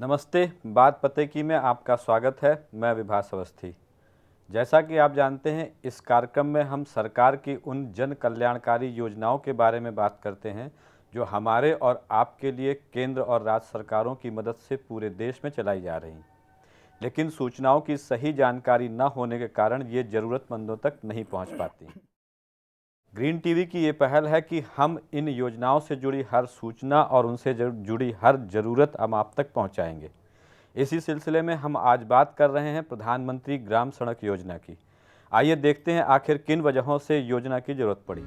नमस्ते, बात पते की में आपका स्वागत है। मैं विभास अवस्थी। जैसा कि आप जानते हैं, इस कार्यक्रम में हम सरकार की उन जन कल्याणकारी योजनाओं के बारे में बात करते हैं जो हमारे और आपके लिए केंद्र और राज्य सरकारों की मदद से पूरे देश में चलाई जा रही, लेकिन सूचनाओं की सही जानकारी न होने के कारण ये ज़रूरतमंदों तक नहीं पहुंच पाती। ग्रीन टीवी की ये पहल है कि हम इन योजनाओं से जुड़ी हर सूचना और उनसे जुड़ी हर ज़रूरत हम आप तक पहुंचाएंगे। इसी सिलसिले में हम आज बात कर रहे हैं प्रधानमंत्री ग्राम सड़क योजना की। आइए देखते हैं आखिर किन वजहों से योजना की ज़रूरत पड़ी।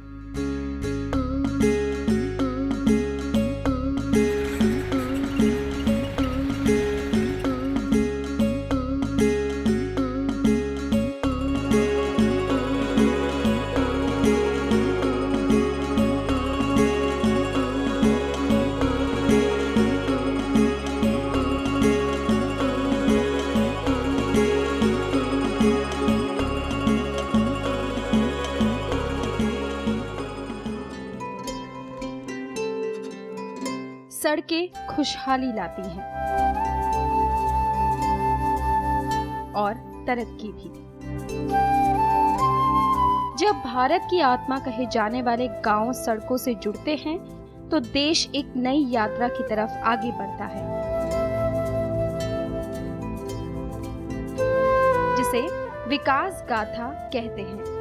सड़कें खुशहाली लाती हैं और तरक्की भी। जब भारत की आत्मा कहे जाने वाले गांव सड़कों से जुड़ते हैं तो देश एक नई यात्रा की तरफ आगे बढ़ता है, जिसे विकास गाथा कहते हैं।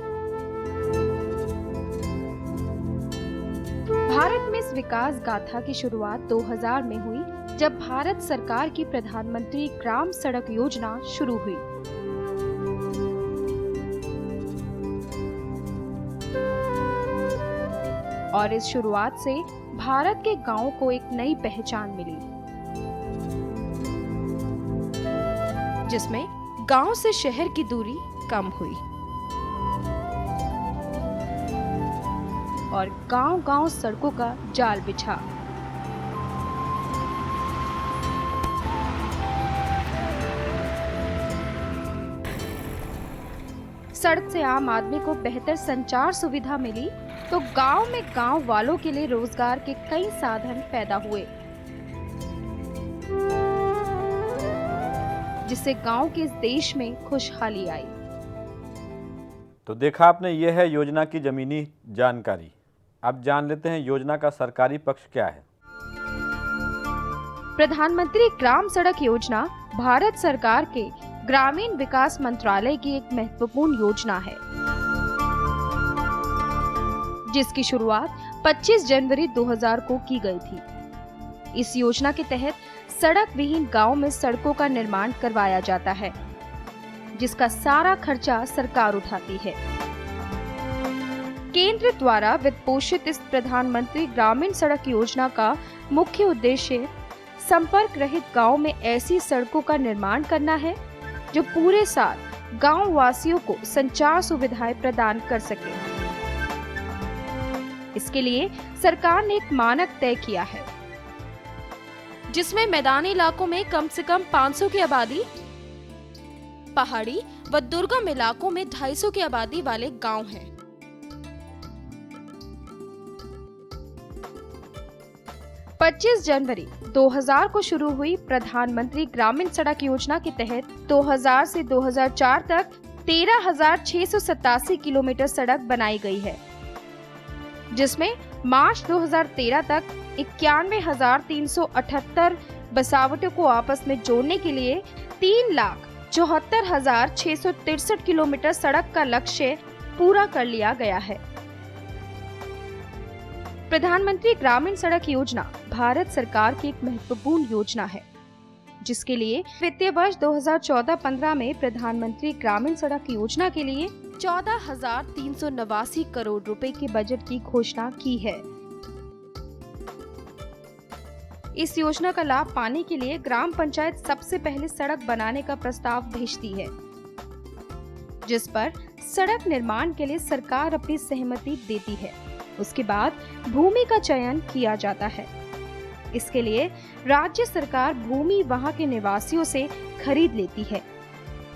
भारत में इस विकास गाथा की शुरुआत 2000 में हुई, जब भारत सरकार की प्रधानमंत्री ग्राम सड़क योजना शुरू हुई। और इस शुरुआत से भारत के गांवों को एक नई पहचान मिली, जिसमें गांव से शहर की दूरी कम हुई और गांव-गांव सड़कों का जाल बिछा। सड़क से आम आदमी को बेहतर संचार सुविधा मिली तो गांव में गांव वालों के लिए रोजगार के कई साधन पैदा हुए, जिससे गांव के इस देश में खुशहाली आई। तो देखा आपने, यह है योजना की जमीनी जानकारी। अब जान लेते हैं योजना का सरकारी पक्ष क्या है। प्रधानमंत्री ग्राम सड़क योजना भारत सरकार के ग्रामीण विकास मंत्रालय की एक महत्वपूर्ण योजना है, जिसकी शुरुआत 25 जनवरी 2000 को की गई थी। इस योजना के तहत सड़क विहीन गांव में सड़कों का निर्माण करवाया जाता है, जिसका सारा खर्चा सरकार उठाती है। केंद्र द्वारा वित्त पोषित इस प्रधानमंत्री ग्रामीण सड़क योजना का मुख्य उद्देश्य संपर्क रहित गांव में ऐसी सड़कों का निर्माण करना है जो पूरे साल गांव वासियों को संचार सुविधाएं प्रदान कर सके। इसके लिए सरकार ने एक मानक तय किया है, जिसमें मैदानी इलाकों में कम से कम 500 की आबादी, पहाड़ी व दुर्गम इलाकों में 250 की आबादी वाले गांव हैं। 25 जनवरी 2000 को शुरू हुई प्रधानमंत्री ग्रामीण सड़क योजना के तहत 2000 से 2004 तक 13,687 किलोमीटर सड़क बनाई गई है, जिसमें मार्च 2013 तक 91,378 बसावटों को आपस में जोड़ने के लिए 3,74,663 किलोमीटर सड़क का लक्ष्य पूरा कर लिया गया है। प्रधानमंत्री ग्रामीण सड़क योजना भारत सरकार की एक महत्वपूर्ण योजना है, जिसके लिए वित्तीय वर्ष 2014-15 में प्रधानमंत्री ग्रामीण सड़क योजना के लिए 14,389 करोड़ रुपए के बजट की घोषणा की है। इस योजना का लाभ पाने के लिए ग्राम पंचायत सबसे पहले सड़क बनाने का प्रस्ताव भेजती है, जिस पर सड़क निर्माण के लिए सरकार अपनी सहमति देती है। उसके बाद भूमि का चयन किया जाता है। इसके लिए राज्य सरकार भूमि वहां के निवासियों से खरीद लेती है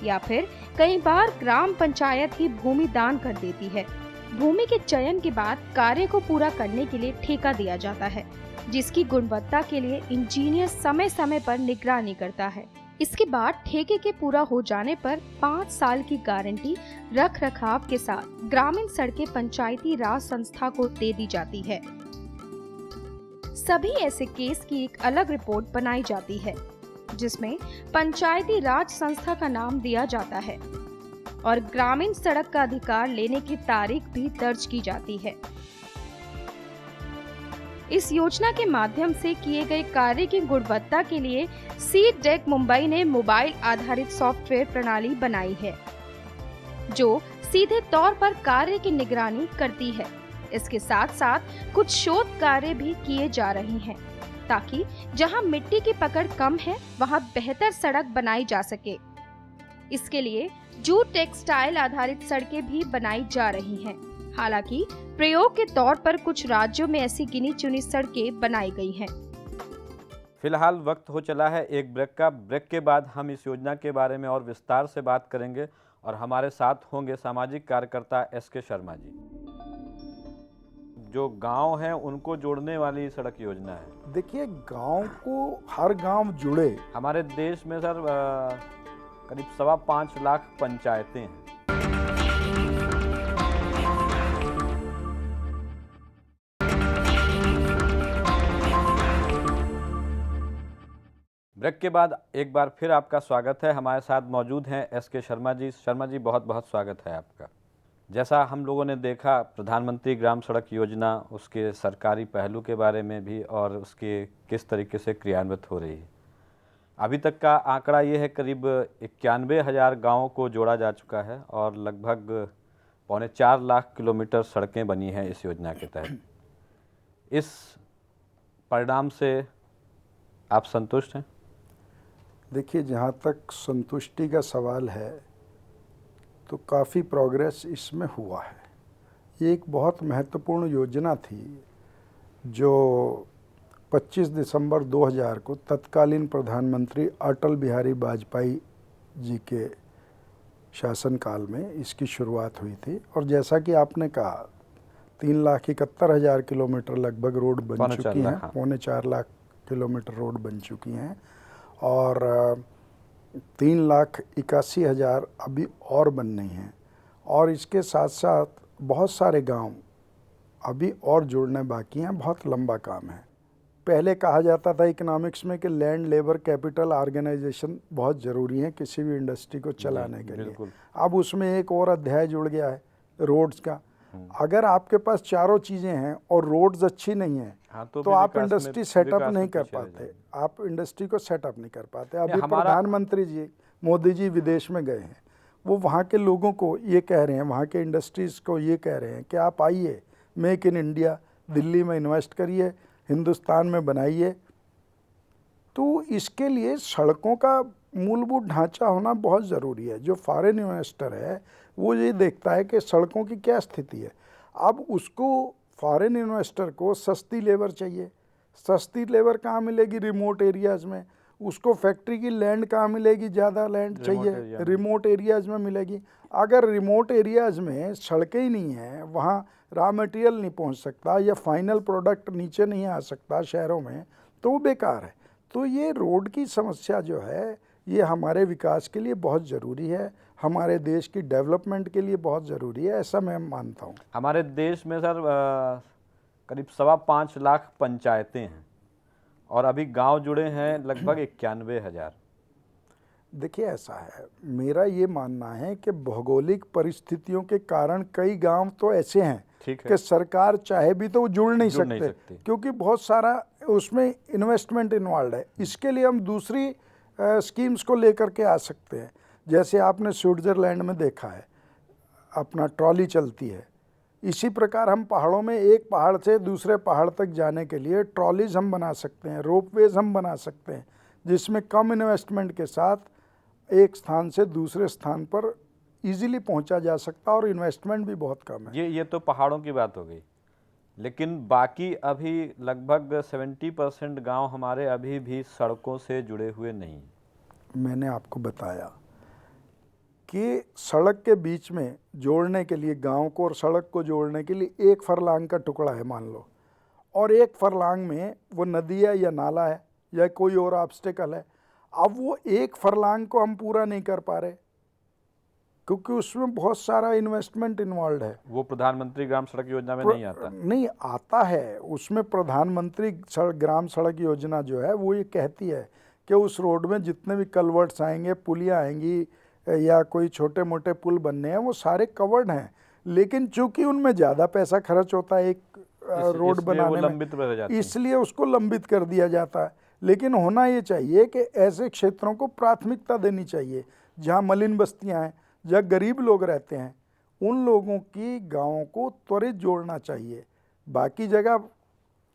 या फिर कई बार ग्राम पंचायत ही भूमि दान कर देती है। भूमि के चयन के बाद कार्य को पूरा करने के लिए ठेका दिया जाता है। जिसकी गुणवत्ता के लिए इंजीनियर समय समय पर निगरानी करता है। इसके बाद ठेके के पूरा हो जाने पर 5 साल की गारंटी रख रखाव के साथ ग्रामीण सड़कें पंचायती राज संस्था को दे दी जाती है। सभी ऐसे केस की एक अलग रिपोर्ट बनाई जाती है, जिसमें पंचायती राज संस्था का नाम दिया जाता है और ग्रामीण सड़क का अधिकार लेने की तारीख भी दर्ज की जाती है। इस योजना के माध्यम से किए गए कार्य की गुणवत्ता के लिए सीडेक मुंबई ने मोबाइल आधारित सॉफ्टवेयर प्रणाली बनाई है, जो सीधे तौर पर कार्य की निगरानी करती है। इसके साथ साथ कुछ शोध कार्य भी किए जा रहे हैं, ताकि जहां मिट्टी की पकड़ कम है वहां बेहतर सड़क बनाई जा सके। इसके लिए जूट टेक्सटाइल आधारित सड़कें भी बनाई जा रही हैं। हालांकि प्रयोग के तौर पर कुछ राज्यों में ऐसी गिनी चुनी सड़कें बनाई गई हैं। फिलहाल वक्त हो चला है एक ब्रेक का। ब्रेक के बाद हम इस योजना के बारे में और विस्तार से बात करेंगे और हमारे साथ होंगे सामाजिक कार्यकर्ता SK शर्मा जी। जो गांव हैं उनको जोड़ने वाली सड़क योजना है। देखिए, गांव को हर गांव जुड़े। हमारे देश में सर करीब 5.25 लाख पंचायतें हैं। ब्रेक के बाद एक बार फिर आपका स्वागत है। हमारे साथ मौजूद हैं SK शर्मा जी। शर्मा जी, बहुत बहुत स्वागत है आपका। जैसा हम लोगों ने देखा, प्रधानमंत्री ग्राम सड़क योजना, उसके सरकारी पहलू के बारे में भी और उसके किस तरीके से क्रियान्वित हो रही है। अभी तक का आंकड़ा ये है, करीब 91,000 गाँवों को जोड़ा जा चुका है और लगभग 4.25 लाख किलोमीटर सड़कें बनी हैं इस योजना के तहत। इस परिणाम से आप संतुष्ट हैं? देखिए, जहाँ तक संतुष्टि का सवाल है तो काफ़ी प्रोग्रेस इसमें हुआ है। ये एक बहुत महत्वपूर्ण योजना थी जो 25 दिसंबर 2000 को तत्कालीन प्रधानमंत्री अटल बिहारी वाजपेयी जी के शासनकाल में इसकी शुरुआत हुई थी। और जैसा कि आपने कहा, 3,71,000 किलोमीटर लगभग रोड बन चुकी हैं, 4.25 लाख किलोमीटर रोड बन चुकी हैं और 3,81,000 अभी और बननी हैं। और इसके साथ साथ बहुत सारे गांव अभी और जुड़ने बाकी हैं। बहुत लंबा काम है। पहले कहा जाता था इकोनॉमिक्स में कि लैंड लेबर कैपिटल ऑर्गेनाइजेशन बहुत ज़रूरी है किसी भी इंडस्ट्री को चलाने के लिए। अब उसमें एक और अध्याय जुड़ गया है, रोड्स का। अगर आपके पास चारों चीज़ें हैं और रोड्स अच्छी नहीं है, तो आप इंडस्ट्री सेटअप नहीं कर पाते। आप इंडस्ट्री को सेटअप नहीं कर पाते। अभी प्रधानमंत्री जी मोदी जी विदेश में गए हैं, वो वहाँ के लोगों को ये कह रहे हैं, वहाँ के इंडस्ट्रीज़ को ये कह रहे हैं कि आप आइए, मेक इन इंडिया, दिल्ली में इन्वेस्ट करिए, हिंदुस्तान में बनाइए। तो इसके लिए सड़कों का मूलभूत ढांचा होना बहुत ज़रूरी है। जो फॉरेन इन्वेस्टर है वो ये देखता है कि सड़कों की क्या स्थिति है। अब उसको फॉरेन इन्वेस्टर को सस्ती लेबर चाहिए। सस्ती लेबर कहाँ मिलेगी? रिमोट एरियाज़ में। उसको फैक्ट्री की लैंड कहाँ मिलेगी? ज़्यादा लैंड चाहिए, रिमोट एरियाज़ में मिलेगी। अगर रिमोट एरियाज़ में सड़कें ही नहीं हैं, वहाँ रॉ मटेरियल नहीं पहुँच सकता या फाइनल प्रोडक्ट नीचे नहीं आ सकता शहरों में, तो वो बेकार है। तो ये रोड की समस्या जो है, ये हमारे विकास के लिए बहुत ज़रूरी है, हमारे देश की डेवलपमेंट के लिए बहुत ज़रूरी है, ऐसा मैं मानता हूँ। हमारे देश में सर करीब 5.25 लाख पंचायतें हैं और अभी गांव जुड़े हैं लगभग 91,000। देखिए, ऐसा है, मेरा ये मानना है कि भौगोलिक परिस्थितियों के कारण कई गांव तो ऐसे हैं कि सरकार चाहे भी तो वो जुड़ नहीं सकते, क्योंकि बहुत सारा उसमें इन्वेस्टमेंट इन्वॉल्व है। इसके लिए हम दूसरी स्कीम्स को लेकर के आ सकते हैं। जैसे आपने स्विट्ज़रलैंड में देखा है, अपना ट्रॉली चलती है। इसी प्रकार हम पहाड़ों में एक पहाड़ से दूसरे पहाड़ तक जाने के लिए ट्रॉलीज हम बना सकते हैं, रोपवेज हम बना सकते हैं, जिसमें कम इन्वेस्टमेंट के साथ एक स्थान से दूसरे स्थान पर इजीली पहुंचा जा सकता और इन्वेस्टमेंट भी बहुत कम है। ये तो पहाड़ों की बात हो गई, लेकिन बाकी अभी लगभग 70% गांव हमारे अभी भी सड़कों से जुड़े हुए नहीं। मैंने आपको बताया कि सड़क के बीच में जोड़ने के लिए, गांव को और सड़क को जोड़ने के लिए 1 फरलांग का टुकड़ा है मान लो, और एक फरलांग में वो नदी है या नाला है या कोई और ऑब्स्टेकल है। अब वो एक फरलांग को हम पूरा नहीं कर पा रहे क्योंकि उसमें बहुत सारा इन्वेस्टमेंट इन्वॉल्व है। वो प्रधानमंत्री ग्राम सड़क योजना में नहीं आता। नहीं आता है, उसमें प्रधानमंत्री ग्राम सड़क योजना जो है वो ये कहती है कि उस रोड में जितने भी कलवर्ट्स आएंगे, पुलियाँ आएंगी या कोई छोटे मोटे पुल बनने हैं, वो सारे कवर्ड हैं। लेकिन चूंकि उनमें ज़्यादा पैसा खर्च होता है एक रोड बनाने में, इसलिए उसको लंबित कर दिया जाता है। लेकिन होना ये चाहिए कि ऐसे क्षेत्रों को प्राथमिकता देनी चाहिए जहाँ मलिन बस्तियाँ हैं, जहाँ गरीब लोग रहते हैं, उन लोगों की गाँवों को त्वरित जोड़ना चाहिए। बाकी जगह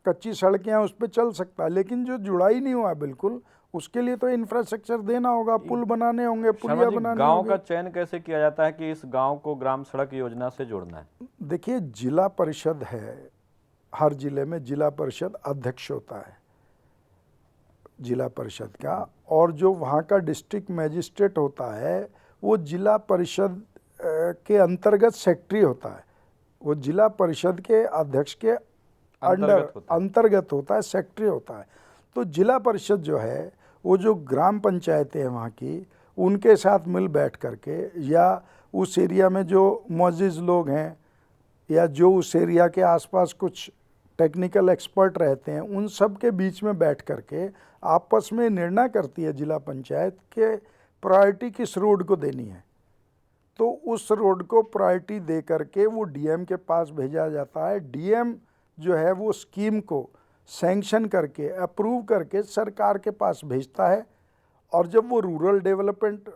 कच्ची सड़कें हैं, उस पर चल सकता है, लेकिन जो जुड़ाई नहीं हुआ बिल्कुल, उसके लिए तो इंफ्रास्ट्रक्चर देना होगा, पुल बनाने होंगे, पुलिया बनाने गांव होंगे। का चयन कैसे किया जाता है कि इस गांव को ग्राम सड़क योजना से जोड़ना है? देखिए, जिला परिषद है, हर जिले में जिला परिषद अध्यक्ष होता है जिला परिषद का, और जो वहाँ का डिस्ट्रिक्ट मजिस्ट्रेट होता है वो जिला परिषद के अंतर्गत सेक्रेटरी होता है। वो जिला परिषद के अध्यक्ष के अंतर्गत होता है, सेक्रेटरी होता है। तो जिला परिषद जो है वो जो ग्राम पंचायतें हैं वहाँ की, उनके साथ मिल बैठ करके, या उस एरिया में जो मुअज़्ज़िज़ लोग हैं या जो उस एरिया के आसपास कुछ टेक्निकल एक्सपर्ट रहते हैं, उन सब के बीच में बैठ करके आपस में निर्णय करती है जिला पंचायत के प्रायोरिटी किस रोड को देनी है। तो उस रोड को प्रायोरिटी दे करके वो डीएम के पास भेजा जाता है। डीएम जो है वो स्कीम को सैंक्शन करके, अप्रूव करके सरकार के पास भेजता है, और जब वो रूरल डेवलपमेंट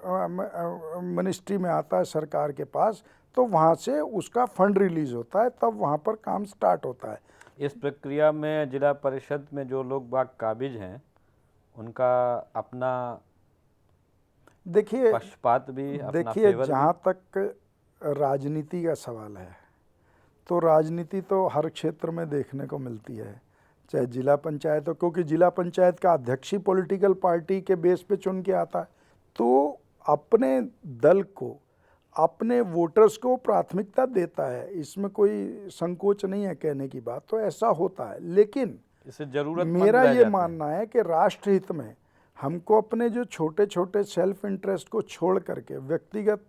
मिनिस्ट्री में आता है सरकार के पास, तो वहाँ से उसका फंड रिलीज़ होता है, तब वहाँ पर काम स्टार्ट होता है। इस प्रक्रिया में जिला परिषद में जो लोग बाग काबिज हैं, उनका अपना देखिए पक्षपात भी, अपना फेवर जहाँ तक राजनीति का सवाल है, तो राजनीति तो हर क्षेत्र में देखने को मिलती है, चाहे जिला पंचायत हो, क्योंकि जिला पंचायत का अध्यक्ष ही पॉलिटिकल पार्टी के बेस पे चुन के आता है। तो अपने दल को, अपने वोटर्स को प्राथमिकता देता है, इसमें कोई संकोच नहीं है कहने की बात, तो ऐसा होता है। लेकिन इसे जरूरत मेरा ये मानना है कि राष्ट्रहित में हमको अपने जो छोटे छोटे सेल्फ इंटरेस्ट को छोड़ करके, व्यक्तिगत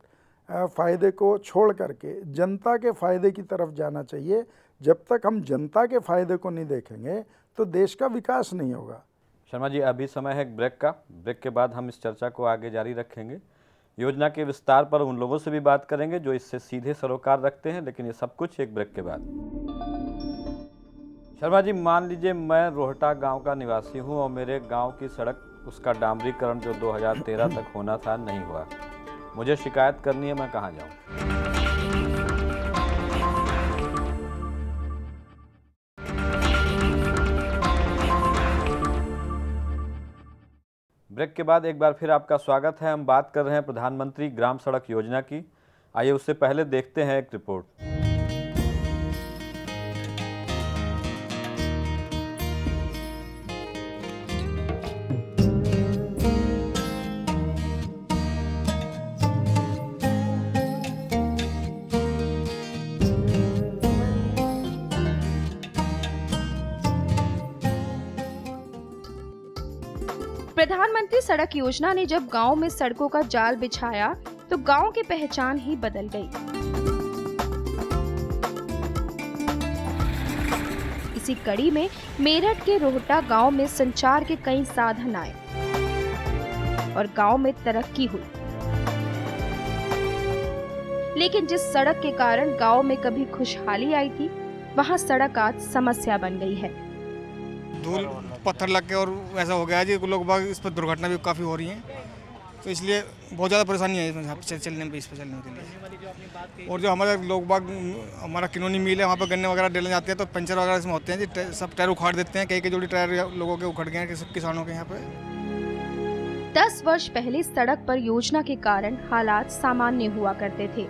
फ़ायदे को छोड़ करके जनता के फ़ायदे की तरफ जाना चाहिए। जब तक हम जनता के फ़ायदे को नहीं देखेंगे तो देश का विकास नहीं होगा। शर्मा जी, अभी समय है ब्रेक का। ब्रेक के बाद हम इस चर्चा को आगे जारी रखेंगे। योजना के विस्तार पर उन लोगों से भी बात करेंगे जो इससे सीधे सरोकार रखते हैं, लेकिन ये सब कुछ एक ब्रेक के बाद। शर्मा जी, मान लीजिए मैं रोहटा गांव का निवासी हूं और मेरे गांव की सड़क, उसका डामरीकरण जो 2013 तक होना था नहीं हुआ। मुझे शिकायत करनी है, मैं कहाँ जाऊं? ब्रेक के बाद एक बार फिर आपका स्वागत है। हम बात कर रहे हैं प्रधानमंत्री ग्राम सड़क योजना की। आइए उससे पहले देखते हैं एक रिपोर्ट। प्रधानमंत्री सड़क योजना ने जब गांव में सड़कों का जाल बिछाया तो गांव की पहचान ही बदल गई। इसी कड़ी में मेरठ के रोहटा गांव में संचार के कई साधन आए और गांव में तरक्की हुई। लेकिन जिस सड़क के कारण गांव में कभी खुशहाली आई थी, वहां सड़क आज समस्या बन गई है। धूल पत्थर लग के और ऐसा हो गया है जी, लोग बाग इस पर दुर्घटना भी काफ़ी हो रही हैं, तो इसलिए बहुत ज़्यादा परेशानी है इसमें चलने में, इस पर चलने के लिए। और जो हमारे लोग बाग, हमारा किनोनी मिल है, वहाँ पर गन्ने वगैरह डालने जाते हैं तो पंचर वगैरह इसमें होते हैं जी, सब टायर उखाड़ देते हैं। कई जोड़ी टायर लोगों के उखड़ गए हैं, सब किसानों के यहाँ पे। 10 वर्ष पहले सड़क पर योजना के कारण हालात सामान्य हुआ करते थे,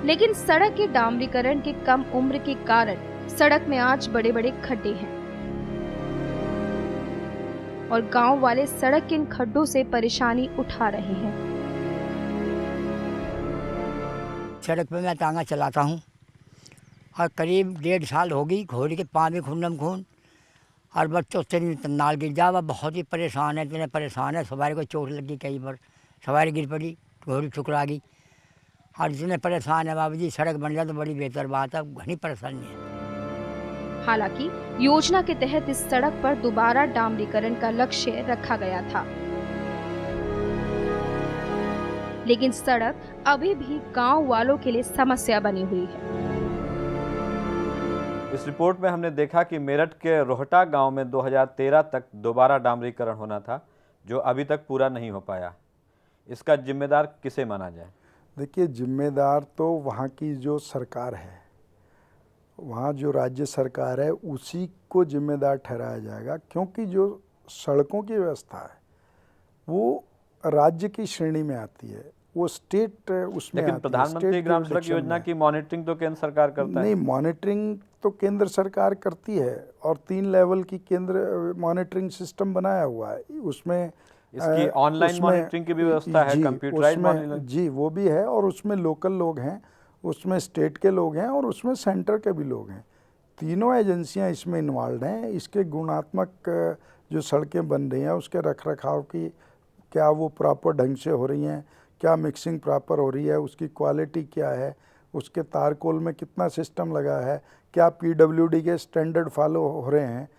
लेकिन सड़क के डामरीकरण के कम उम्र के कारण सड़क में आज बड़े बड़े खड्डे हैं और गांव वाले सड़क के इन खड्डों से परेशानी उठा रहे हैं। सड़क पे मैं टांगा चलाता हूँ और करीब 1.5 साल होगी घोड़ी के पाँव में खून खून और बच्चों से नाल गिर जा। वह बहुत ही परेशान है, इतने परेशान है। सवारी को चोट लगी, कई बार सवारी गिर पड़ी, घोड़ी ठुकरा गई और इतने परेशान है। बाबू जी सड़क बन जाए तो बड़ी बेहतर बात है, घनी परेशानी है। हालांकि योजना के तहत इस सड़क पर दोबारा डामरीकरण का लक्ष्य रखा गया था, लेकिन सड़क अभी भी गांव वालों के लिए समस्या बनी हुई है। इस रिपोर्ट में हमने देखा कि मेरठ के रोहटा गांव में 2013 तक दोबारा डामरीकरण होना था, जो अभी तक पूरा नहीं हो पाया। इसका जिम्मेदार किसे माना जाए? देखिए, जिम्मेदार तो वहाँ की जो सरकार है, वहाँ जो राज्य सरकार है, उसी को जिम्मेदार ठहराया जाएगा, क्योंकि जो सड़कों की व्यवस्था है वो राज्य की श्रेणी में आती है, वो स्टेट उसमें लेकिन आती है। प्रधानमंत्री स्टेट ग्राम सड़क jurisdiction योजना में। की मॉनिटरिंग तो केंद्र सरकार करता है। नहीं, मॉनिटरिंग तो केंद्र सरकार करती है और 3 लेवल की केंद्र मॉनिटरिंग सिस्टम बनाया हुआ है। उसमें इसकी ऑनलाइन मॉनिटरिंग की भी व्यवस्था है, कंप्यूटराइज मॉनिटरिंग। जी, वो भी है और उसमें लोकल लोग हैं, उसमें स्टेट के लोग हैं और उसमें सेंटर के भी लोग हैं। तीनों एजेंसियां इसमें इन्वॉल्व हैं। इसके गुणात्मक जो सड़कें बन रही हैं उसके रखरखाव की, क्या वो प्रॉपर ढंग से हो रही हैं, क्या मिक्सिंग प्रॉपर हो रही है, उसकी क्वालिटी क्या है, उसके तारकोल में कितना सिस्टम लगा है, क्या पीडब्ल्यूडी के स्टैंडर्ड फॉलो हो रहे हैं।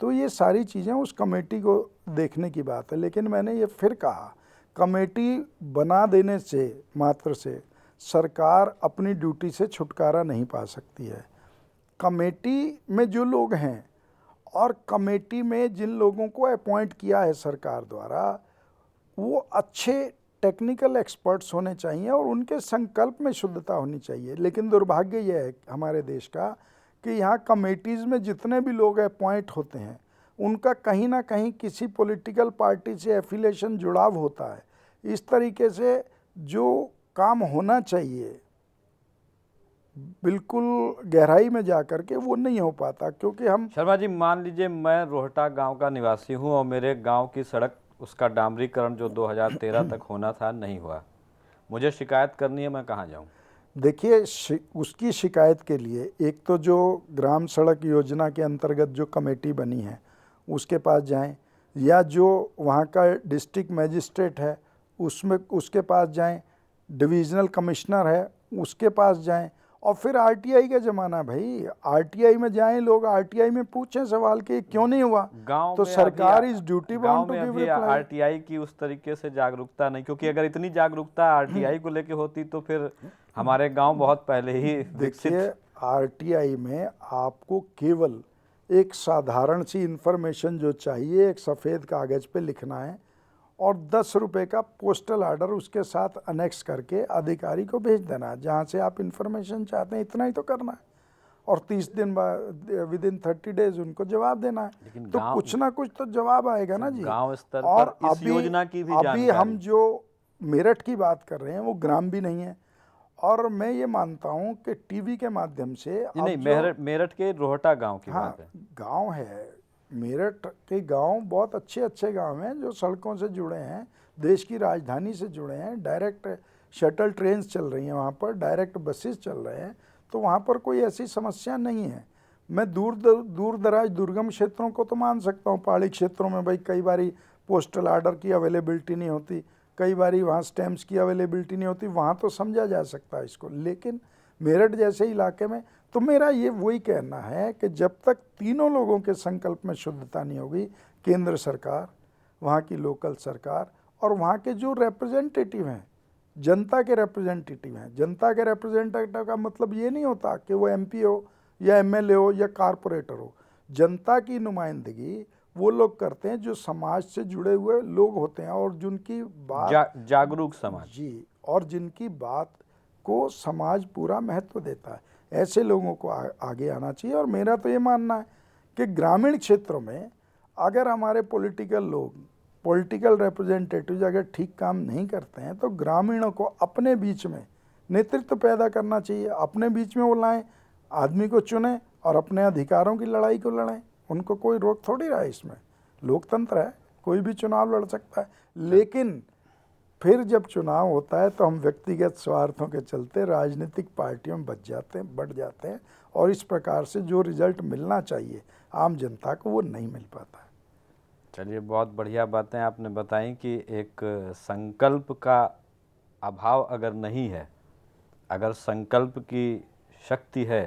तो ये सारी चीज़ें उस कमेटी को देखने की बात है। लेकिन मैंने ये फिर कहा, कमेटी बना देने से मात्र से सरकार अपनी ड्यूटी से छुटकारा नहीं पा सकती है। कमेटी में जो लोग हैं और कमेटी में जिन लोगों को अपॉइंट किया है सरकार द्वारा, वो अच्छे टेक्निकल एक्सपर्ट्स होने चाहिए और उनके संकल्प में शुद्धता होनी चाहिए। लेकिन दुर्भाग्य यह है हमारे देश का कि यहाँ कमेटीज़ में जितने भी लोग अपॉइंट होते हैं उनका कहीं ना कहीं किसी पॉलिटिकल पार्टी से एफिलिएशन जुड़ाव होता है। इस तरीके से जो काम होना चाहिए बिल्कुल गहराई में जा कर के वो नहीं हो पाता, क्योंकि हम शर्मा जी, मान लीजिए मैं रोहटा गांव का निवासी हूं और मेरे गांव की सड़क, उसका डामरीकरण जो 2013 तक होना था नहीं हुआ, मुझे शिकायत करनी है, मैं कहाँ जाऊं? देखिए, उसकी शिकायत के लिए एक तो जो ग्राम सड़क योजना के अंतर्गत जो कमेटी बनी है उसके पास जाएं, या जो वहाँ का डिस्ट्रिक्ट मजिस्ट्रेट है उसके पास जाएं, डिविजनल कमिश्नर है उसके पास जाएं, और फिर आरटीआई का ज़माना है भाई, आरटीआई में जाएं लोग, आरटीआई में पूछें सवाल कि क्यों नहीं हुआ। गांव तो में सरकार इस ड्यूटी गांव बाउंड टू में गिव अभी रिप्लाई। आरटीआई की उस तरीके से जागरूकता नहीं, क्योंकि अगर इतनी जागरूकता आरटीआई को लेके होती तो फिर हमारे गांव बहुत पहले ही विकसित। देखिए, आरटीआई में आपको केवल एक साधारण सी इन्फॉर्मेशन जो चाहिए, एक सफ़ेद कागज़ पे लिखना है और 10 रुपये का पोस्टल ऑर्डर उसके साथ अनेक्स करके अधिकारी को भेज देना है जहाँ से आप इन्फॉर्मेशन चाहते हैं। इतना ही तो करना है और 30 दिन बाद विदिन 30 डेज उनको जवाब देना है। तो कुछ ना कुछ तो जवाब आएगा ना जी। गांव स्तर और पर इस योजना की भी अभी हम जो मेरठ की बात कर रहे हैं वो ग्राम भी नहीं है, और मैं ये मानता हूँ कि टीवी के माध्यम से नहीं, मेरठ के रोहटा गांव की बात है। गांव है, मेरठ के गांव बहुत अच्छे अच्छे गांव हैं जो सड़कों से जुड़े हैं, देश की राजधानी से जुड़े हैं, डायरेक्ट शटल ट्रेन्स चल रही हैं वहाँ पर, डायरेक्ट बसेस चल रहे हैं, तो वहाँ पर कोई ऐसी समस्या नहीं है। मैं दूर दराज दुर्गम क्षेत्रों को तो मान सकता हूँ, पहाड़ी क्षेत्रों में भाई कई बारी पोस्टल ऑर्डर की अवेलेबिलिटी नहीं होती, कई बारी वहाँ स्टैम्प्स की अवेलेबिलिटी नहीं होती, वहाँ तो समझा जा सकता है इसको। लेकिन मेरठ जैसे इलाके में तो मेरा ये वही कहना है कि जब तक तीनों लोगों के संकल्प में शुद्धता नहीं होगी, केंद्र सरकार, वहाँ की लोकल सरकार और वहाँ के जो रिप्रेजेंटेटिव हैं, जनता के रिप्रेजेंटेटिव हैं। जनता के रिप्रेजेंटेटिव का मतलब ये नहीं होता कि वो एमपी हो या एमएलए हो या कारपोरेटर हो। जनता की नुमाइंदगी वो लोग करते हैं जो समाज से जुड़े हुए लोग होते हैं और जिनकी बात जागरूक समाज जी, और जिनकी बात को समाज पूरा महत्व देता है, ऐसे लोगों को आगे आना चाहिए। और मेरा तो ये मानना है कि ग्रामीण क्षेत्रों में अगर हमारे पॉलिटिकल लोग, पॉलिटिकल रिप्रेजेंटेटिव अगर ठीक काम नहीं करते हैं तो ग्रामीणों को अपने बीच में नेतृत्व पैदा करना चाहिए, अपने बीच में वो लाएँ, आदमी को चुनें और अपने अधिकारों की लड़ाई को लड़ें। उनको कोई रोक थोड़ी रहा है, इसमें लोकतंत्र है, कोई भी चुनाव लड़ सकता है। लेकिन फिर जब चुनाव होता है तो हम व्यक्तिगत स्वार्थों के चलते राजनीतिक पार्टियों में बढ़ जाते हैं और इस प्रकार से जो रिजल्ट मिलना चाहिए आम जनता को वो नहीं मिल पाता है। चलिए, बहुत बढ़िया बातें आपने बताई कि एक संकल्प का अभाव अगर नहीं है, अगर संकल्प की शक्ति है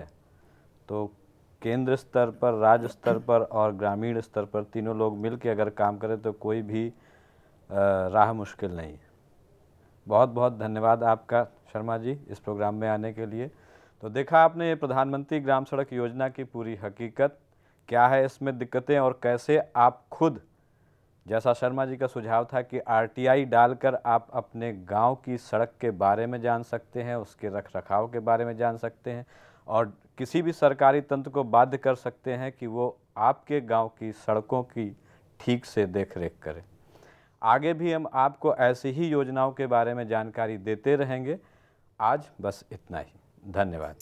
तो केंद्र स्तर पर, राज्य स्तर पर और ग्रामीण स्तर पर तीनों लोग मिलकर अगर काम करें तो कोई भी राह मुश्किल नहीं है। बहुत बहुत धन्यवाद आपका शर्मा जी इस प्रोग्राम में आने के लिए। तो देखा आपने ये प्रधानमंत्री ग्राम सड़क योजना की पूरी हकीकत, क्या है इसमें दिक्कतें और कैसे आप खुद, जैसा शर्मा जी का सुझाव था कि आरटीआई डालकर आप अपने गांव की सड़क के बारे में जान सकते हैं, उसके रखरखाव के बारे में जान सकते हैं और किसी भी सरकारी तंत्र को बाध्य कर सकते हैं कि वो आपके गांव की सड़कों की ठीक से देखरेख करें। आगे भी हम आपको ऐसी ही योजनाओं के बारे में जानकारी देते रहेंगे। आज बस इतना ही। धन्यवाद।